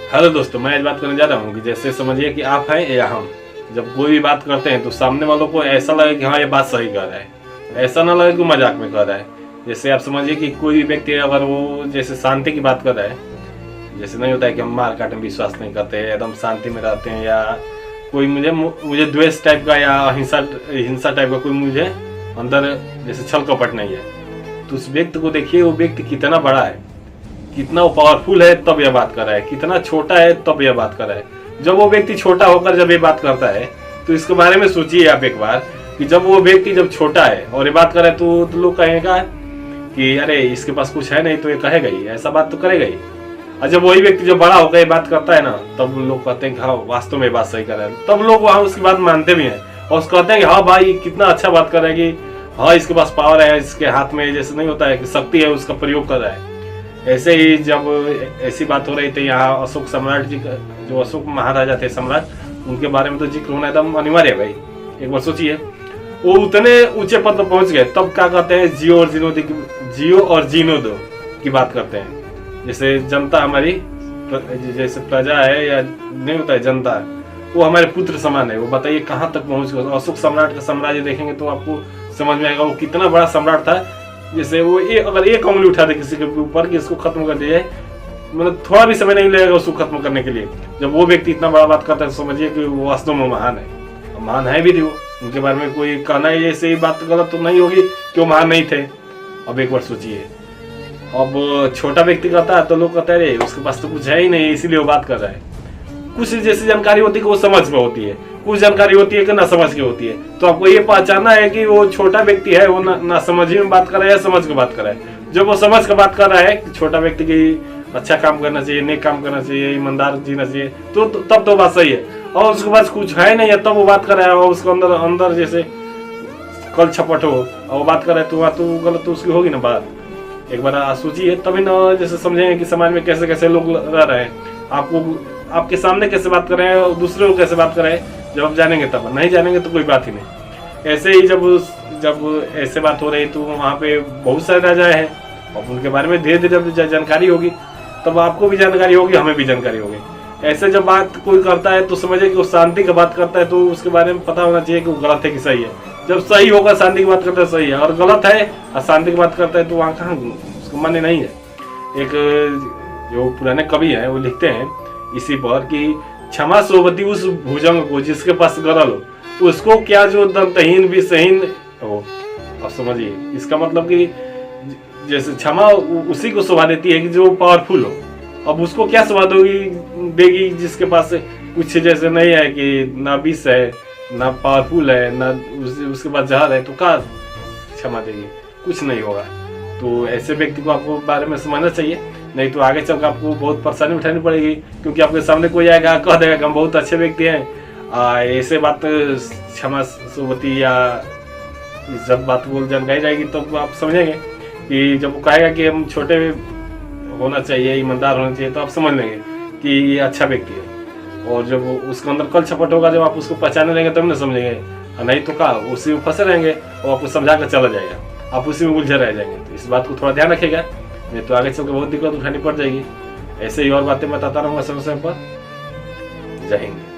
Hello दोस्तों, मैं आज बात करने जा रहा हूँ कि जैसे समझिए कि आप हैं या हम जब कोई भी बात करते हैं तो सामने वालों को ऐसा लगे कि हाँ ये बात सही कर रहा है, ऐसा ना लगे कि मजाक में कर रहा है। जैसे आप समझिए कि कोई भी व्यक्ति अगर वो जैसे शांति की बात कर रहा है, जैसे नहीं होता है कि हम मार काट में विश्वास नहीं करते, एकदम शांति में रहते हैं, या कोई मुझे द्वेष टाइप का या हिंसा टाइप का कोई मुझे अंदर जैसे छल कपट नहीं है, तो उस व्यक्ति को देखिए वो व्यक्ति कितना बड़ा है, कितना वो पावरफुल है तब यह बात कर रहा है, कितना छोटा है तब यह बात कर रहा है। जब वो व्यक्ति छोटा होकर जब ये बात करता है तो इसके बारे में सोचिए आप एक बार कि जब वो व्यक्ति जब छोटा है और ये बात कर रहा है तो लोग कहेगा कि अरे इसके पास कुछ है नहीं तो ये कहेगा ही, ऐसा बात तो करेगा ही। और जब वही व्यक्ति जब बड़ा होकर ये बात करता है ना, तब लोग कहते हैं कि हाँ वास्तव में बात सही कर रहा है, तब लोग वहाँ उसकी बात मानते भी हैं और कहते हैं कि हाँ भाई कितना अच्छा बात कर रहा है, कि हाँ इसके पास पावर है, इसके हाथ में जैसे नहीं होता है कि शक्ति है, उसका प्रयोग कर रहा है। ऐसे ही जब ऐसी बात हो रही थी यहाँ अशोक सम्राट जी का, जो अशोक महाराजा थे सम्राट, उनके बारे में तो जिक्र होना एकदम अनिवार्य है भाई। एक बार सोचिए वो उतने ऊंचे पद पर पहुंच गए, तब क्या कहते हैं जियो और जीनो दो की बात करते हैं। जैसे जनता हमारी जैसे प्रजा है या नहीं होता है जनता है, वो हमारे पुत्र समान है। वो बताइए कहाँ तक पहुंच गए। अशोक सम्राट का साम्राज्य देखेंगे तो आपको समझ में आएगा वो कितना बड़ा सम्राट था। जैसे वो अगर एक उंगली उठा दे किसी के ऊपर कि इसको खत्म कर दिया, मतलब थोड़ा भी समय नहीं लगेगा उसको खत्म करने के लिए। जब वो व्यक्ति इतना बड़ा बात करता है तो समझिए कि वो वास्तव में महान है, महान है भी थी वो। उनके बारे में कोई कहना है जैसे बात गलत तो नहीं होगी कि वो महान नहीं थे। अब एक बार सोचिए, अब छोटा व्यक्ति कहता है तो लोग कहते हैं उसके पास तो कुछ है ही नहीं इसीलिए वो बात कर रहा है। कुछ जैसी जानकारी होती है कि वो समझ में होती है, कुछ जानकारी होती है कि ना समझ के होती है। तो आपको ये पहचानना है कि वो छोटा व्यक्ति है, वो ना समझ में बात कर रहा है या समझ के बात कर रहा है। जब वो समझ के बात कर रहा है कि छोटा व्यक्ति की अच्छा काम करना चाहिए, नेक काम करना चाहिए, ईमानदार जीना चाहिए, तो तब तो बात सही है। और उसके पास कुछ है नहीं है तब वो बात कर रहा है और उसको अंदर जैसे कल छपट हो और वो बात कर रहा है, तो वहाँ तो गलत तो उसकी होगी ना बात। एक बार सोचिए तभी ना जैसे समझेंगे कि समाज में कैसे कैसे लोग रह रहे हैं, आपके सामने कैसे बात कर रहे हैं और दूसरे को कैसे बात कर रहे हैं। जब आप जानेंगे तब, नहीं जानेंगे तो कोई बात ही नहीं। ऐसे ही जब ऐसे बात हो रही तो वहाँ पे बहुत सारे राजा हैं और उनके बारे में धीरे धीरे जब जानकारी होगी तब आपको भी जानकारी होगी, हमें भी जानकारी होगी। ऐसे जब बात कोई करता है तो समझे कि वो शांति की बात करता है तो उसके बारे में पता होना चाहिए कि वो गलत है कि सही है। जब सही होगा शांति की बात करता है सही है, और गलत है और शांति की बात करता है तो वहाँ कहाँ उसको मान्य नहीं है। एक जो पुराने कवि हैं वो लिखते हैं इसी पर कि क्षमा सोबती उस भुजंग को जिसके पास गरल हो, उसको क्या जो दंतहीन भी सहीन हो। अब समझिए इसका मतलब कि जैसे क्षमा उसी को शोभा देती है कि जो पावरफुल हो। अब उसको क्या शोभा देगी जिसके पास कुछ जैसे नहीं है, कि ना विष है ना पावरफुल है ना उसके पास जहर है, तो क्या क्षमा देगी, कुछ नहीं होगा। तो ऐसे व्यक्ति को आपको बारे में समझना चाहिए, नहीं तो आगे चलकर आपको बहुत परेशानी उठानी पड़ेगी। क्योंकि आपके सामने कोई आएगा कह देगा कि हम बहुत अच्छे व्यक्ति हैं, ऐसे बात क्षमा सोबती या इज्जत बात बोल जानकारी जाएगी तो आप समझेंगे कि जब वो कहेगा कि हम छोटे होना चाहिए, ईमानदार होना चाहिए, तो आप समझ लेंगे कि ये अच्छा व्यक्ति है। और जब उसके अंदर कल छपट होगा, जब आप उसको पहचाने लेंगे तब ना समझेंगे, और नहीं तो क्या उसी में फंसे रहेंगे और आपको समझा कर चला जाएगा, आप उसी में उलझे रह जाएंगे। तो इस बात को थोड़ा ध्यान रखिएगा, नहीं तो आगे चलकर बहुत दिक्कत उठानी पड़ जाएगी। ऐसे ही और बातें बताता रहूँगा समय समय पर। जय हिंद।